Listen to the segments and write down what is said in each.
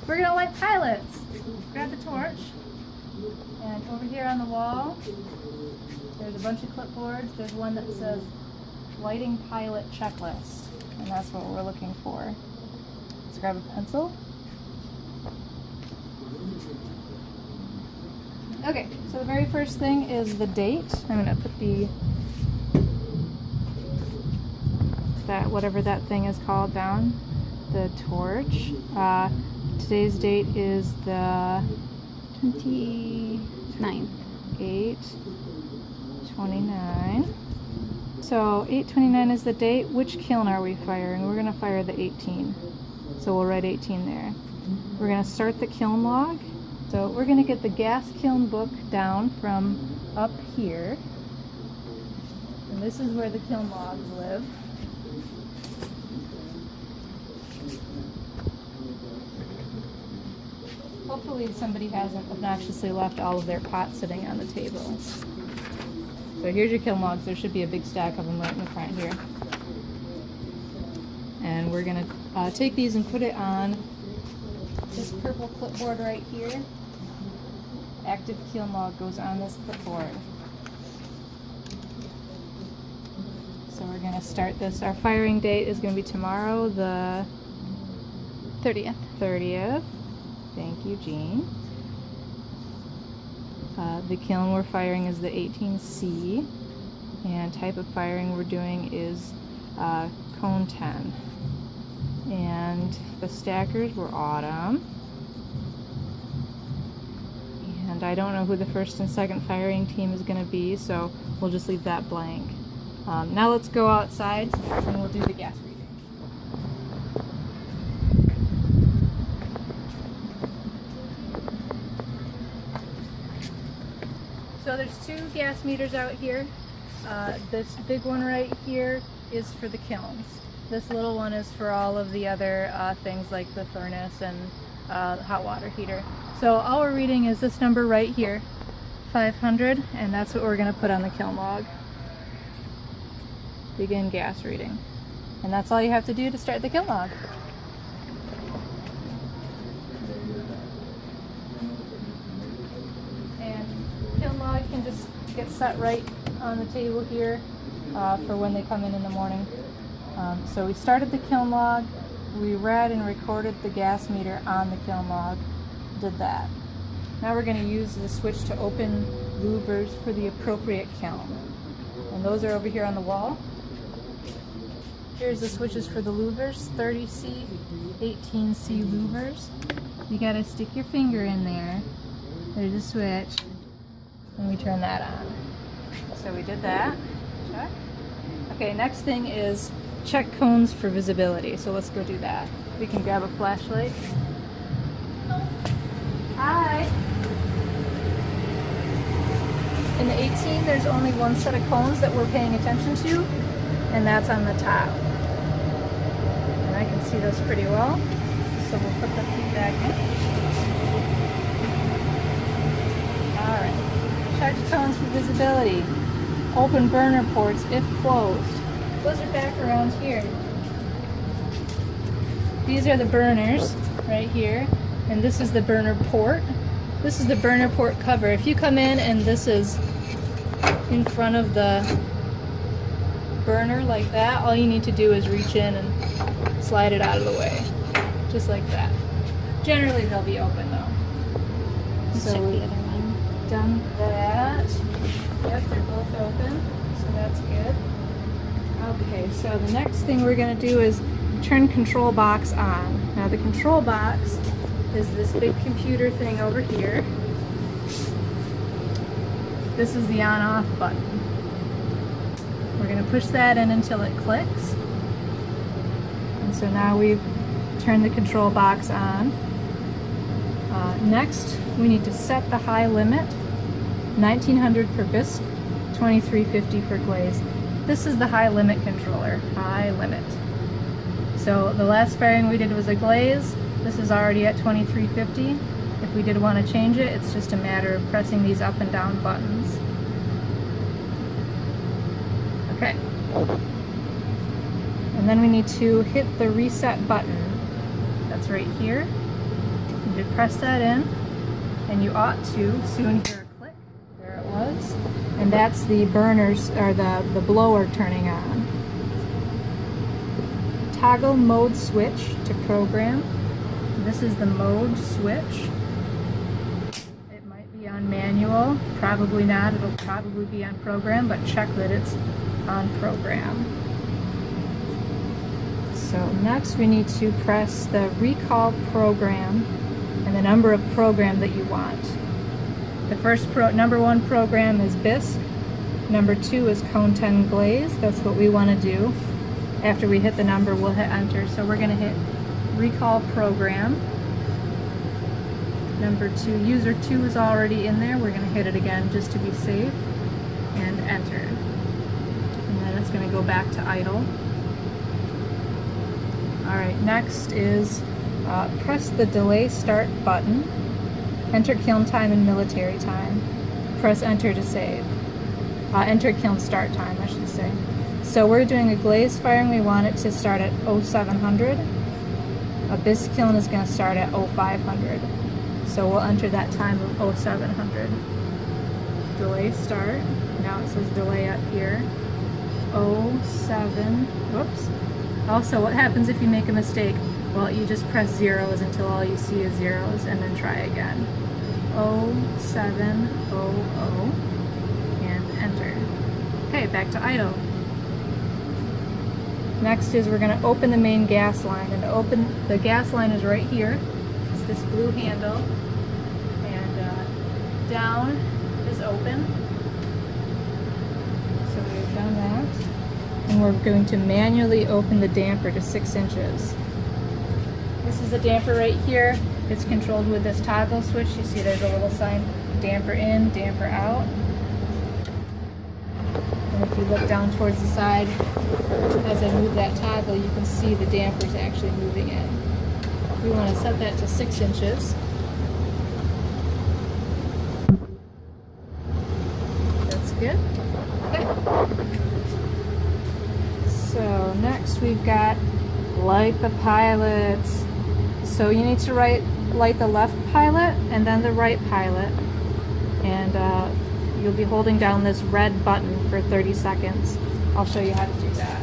We're gonna light pilots. Grab the torch. And over here on the wall, there's a bunch of clipboards. There's one that says lighting pilot checklist. And that's what we're looking for. Let's grab a pencil. Okay, so the very first thing is the date. I'm gonna put whatever that thing is called down, the torch. Today's date is the 29th. 8/29. So 8/29 is the date. Which kiln are we firing? We're gonna fire the 18. So we'll write 18 there. We're gonna start the kiln log. So we're gonna get the gas kiln book down from up here. And this is where the kiln logs live. Hopefully somebody hasn't obnoxiously left all of their pots sitting on the table. So here's your kiln logs. There should be a big stack of them right in the front here. And we're going to take these and put it on this purple clipboard right here. Active kiln log goes on this clipboard. So we're going to start this. Our firing date is going to be tomorrow, the 30th. Thank you, Jean. The kiln we're firing is the 18C, and type of firing we're doing is cone 10. And the stackers were autumn. And I don't know who the first and second firing team is going to be, so we'll just leave that blank. Now let's go outside and we'll do the gas reading. So there's two gas meters out here. This big one right here is for the kilns. This little one is for all of the other things like the furnace and hot water heater. So all we're reading is this number right here, 500, and that's what we're going to put on the kiln log. Begin gas reading. And that's all you have to do to start the kiln log. Kiln log can just get set right on the table here for when they come in the morning. So we started the kiln log, we read and recorded the gas meter on the kiln log, did that. Now we're going to use the switch to open louvers for the appropriate kiln. And those are over here on the wall. Here's the switches for the louvers, 30C, 18C louvers. You got to stick your finger in there. There's a switch. And we turn that on. So we did that. Check. Okay, next thing is check cones for visibility. So let's go do that. We can grab a flashlight. Hi! In the 18, there's only one set of cones that we're paying attention to, and that's on the top. And I can see those pretty well. So we'll put the feet back in. Alright. Check cones for visibility. Open burner ports if closed. Those are back around here. These are the burners right here, and this is the burner port. This is the burner port cover. If you come in and this is in front of the burner like that, all you need to do is reach in and slide it out of the way. Just like that. Generally they'll be open though. Let's check the other one. Done that. Yep, they're both open, so that's good. Okay, so the next thing we're going to do is turn control box on. Now the control box is this big computer thing over here. This is the on-off button. We're going to push that in until it clicks. And so now we've turned the control box on. Next, we need to set the high limit, 1900 for bisque, 2350 for glaze. This is the high limit controller, high limit. So the last firing we did was a glaze. This is already at 2350. If we did want to change it, it's just a matter of pressing these up and down buttons. Okay. And then we need to hit the reset button. That's right here. You press that in, and you ought to soon hear a click. There it was. And that's the burners, or the blower turning on. Toggle mode switch to program. This is the mode switch. It might be on manual, probably not. It'll probably be on program, but check that it's on program. So next we need to press the recall program and the number of program that you want. The first number 1 program is bisque. Number 2 is cone 10 glaze. That's what we want to do. After we hit the number, we'll hit enter. So we're going to hit recall program. Number 2, user 2 is already in there. We're going to hit it again just to be safe and enter. And then it's going to go back to idle. Alright, next is press the delay start button. Enter kiln time and military time. Press enter to save. Enter kiln start time, I should say. So we're doing a glaze firing. We want it to start at 0700. A bisque kiln is going to start at 0500. So we'll enter that time of 0700. Delay start. Now it says delay up here. 07. Whoops. Also, what happens if you make a mistake? Well, you just press zeros until all you see is zeros and then try again. 0700 and enter. Okay, back to idle. Next is we're going to open the main gas line, and to open the gas line is right here. It's this blue handle, and down is open. So we've done that, and we're going to manually open the damper to 6 inches. This is the damper right here. It's controlled with this toggle switch. You see there's a little sign, damper in, damper out. And if you look down towards the side, as I move that toggle, you can see the damper's actually moving in. We want to set that to 6 inches. That's good. Okay. So next we've got light the pilots. So you need to light the left pilot and then the right pilot. And you'll be holding down this red button for 30 seconds. I'll show you how to do that.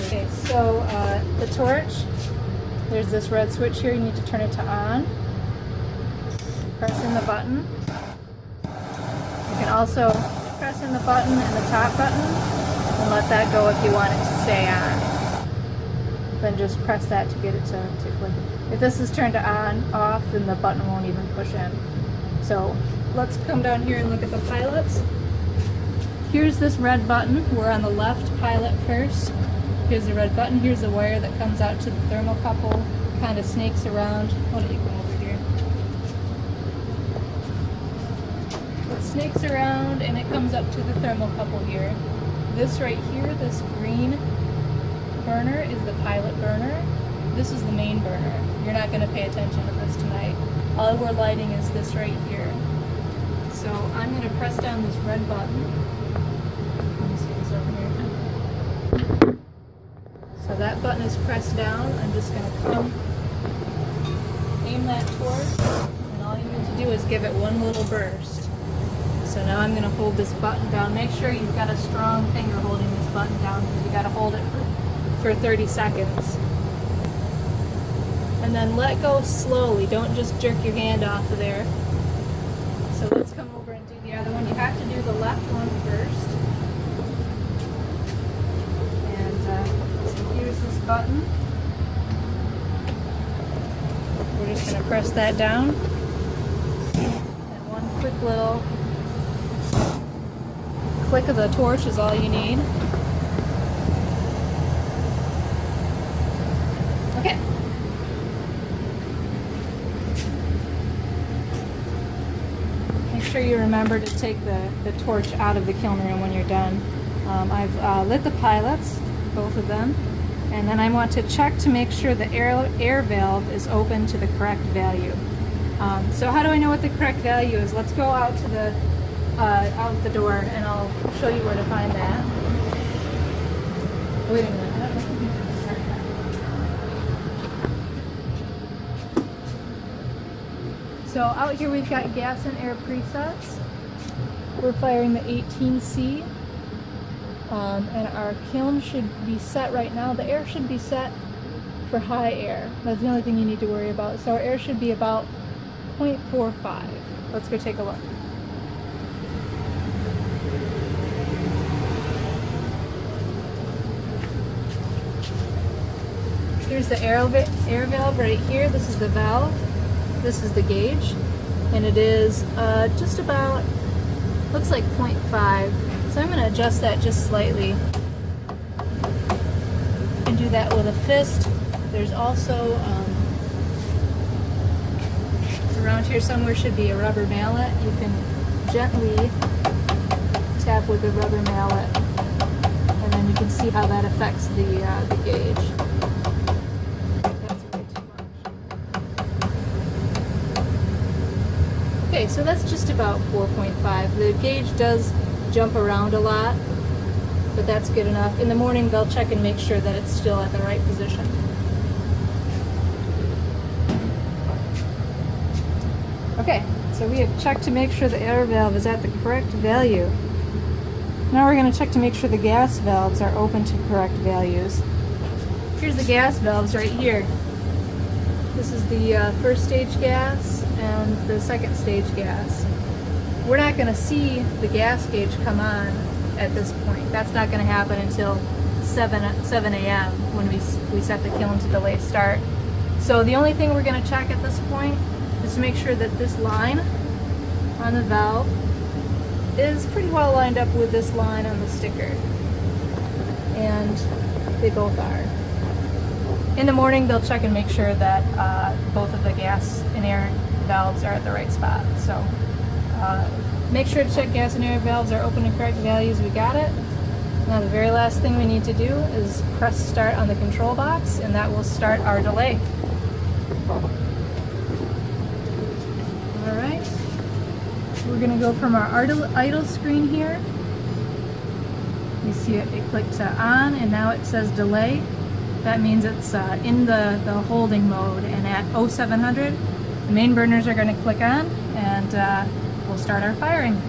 Okay, so the torch, there's this red switch here. You need to turn it to on. Press in the button. You can also press in the button and the top button and let that go if you want it to stay on. Then just press that to get it to click. If this is turned to on, off, then the button won't even push in. So let's come down here and look at the pilots. Here's this red button. We're on the left pilot first. Here's the red button. Here's the wire that comes out to the thermocouple. Kind of snakes around. Why don't you come over here? It snakes around and it comes up to the thermocouple here. This right here, this green burner is the pilot burner. This is the main burner. You're not going to pay attention to this tonight. All we're lighting is this right here. So I'm going to press down this red button. Let me see this over here. So that button is pressed down. I'm just going to come, aim that torch, and all you need to do is give it one little burst. So now I'm going to hold this button down. Make sure you've got a strong finger holding this button down, because you got to hold it for 30 seconds. And then let go slowly. Don't just jerk your hand off of there. So let's come over and do the other one. You have to do the left one first. And so here's this button. We're just going to press that down. And one quick little click of the torch is all you need. Okay. Make sure you remember to take the torch out of the kiln room when you're done. I've lit the pilots, both of them, and then I want to check to make sure the air valve is open to the correct value. So how do I know what the correct value is? Let's go out to the out the door and I'll show you where to find that. Wait a minute. I don't know. So out here we've got gas and air presets. We're firing the 18C, and our kiln should be set right now. The air should be set for high air. That's the only thing you need to worry about. So our air should be about 0.45. Let's go take a look. Here's the air valve right here. This is the valve. This is the gauge. And it is just about, looks like 0.5. So I'm going to adjust that just slightly. And do that with a fist. There's also, around here somewhere should be a rubber mallet. You can gently tap with the rubber mallet. And then you can see how that affects the gauge. Okay, so that's just about 4.5. The gauge does jump around a lot, but that's good enough. In the morning, they'll check and make sure that it's still at the right position. Okay, so we have checked to make sure the air valve is at the correct value. Now we're going to check to make sure the gas valves are open to correct values. Here's the gas valves right here. This is the first stage gas and the second stage gas. We're not going to see the gas gauge come on at this point. That's not going to happen until 7 a.m. when we set the kiln to delay start. So the only thing we're going to check at this point is to make sure that this line on the valve is pretty well lined up with this line on the sticker. And they both are. In the morning, they'll check and make sure that both of the gas and air valves are at the right spot. So make sure to check gas and air valves are open to correct values. We got it. Now the very last thing we need to do is press start on the control box, and that will start our delay. All right. We're going to go from our idle screen here. You see it clicked to on, and now it says delay. That means it's in the holding mode, and at 0700, the main burners are going to click on, and we'll start our firing.